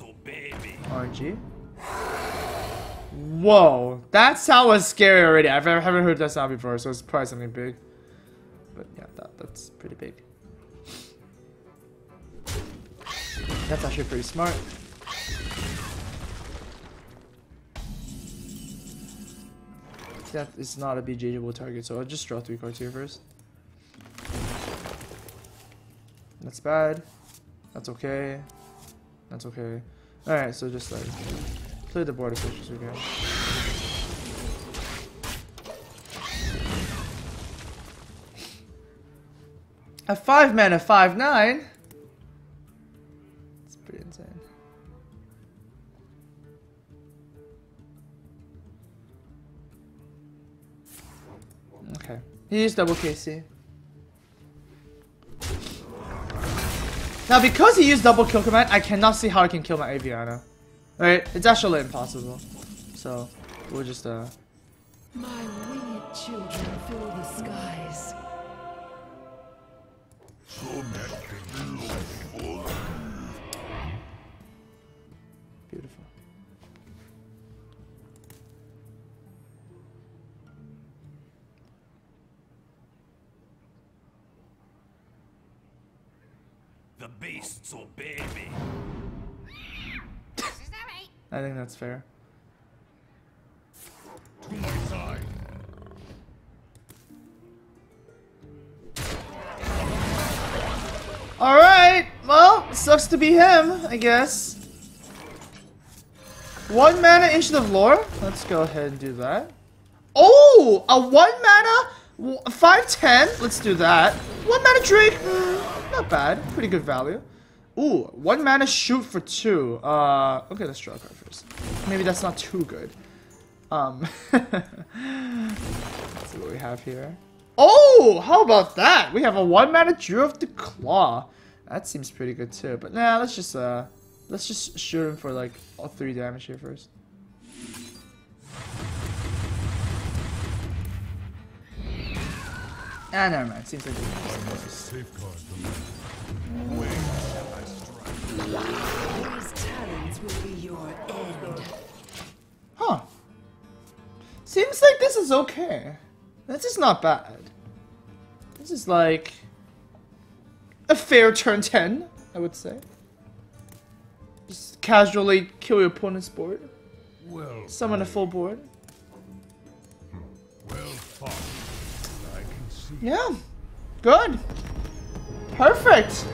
RNG. Whoa, that sound was scary already. I haven't heard that sound before, so it's probably something big. But yeah, that's pretty big. That's actually pretty smart. That is not a BJable target, so I'll just draw 3 cards here first. That's bad. That's okay. That's okay. Alright, so just like play the board as much as we can. At 5 mana, 5/9. It's pretty insane. Okay. He used double KC. Now, because he used double kill command, I cannot see how I can kill my Aviana. Right? It's actually impossible. So, we'll just, My winged children fill the skies. Beautiful. The beasts obey me. I think that's fair. Alright, well, sucks to be him, I guess. 1 mana Ancient of Lore. Let's go ahead and do that. Oh, a 1 mana 5/10. Let's do that. 1 mana Drake. Not bad. Pretty good value. Ooh, 1 mana Shoot for 2. Okay, let's draw a card first. Maybe that's not too good. Let's see what we have here. Oh, how about that? We have a 1 mana Drew of the Claw. That seems pretty good too. But nah, let's just shoot him for like all 3 damage here first. Ah, never mind. Seems like These talents will be your end. huh. Seems like this is okay. This is not bad. This is like a fair turn 10, I would say. Just casually kill your opponent's board. Well, Summon a full board. well fought. I can see. Yeah. Good. Perfect.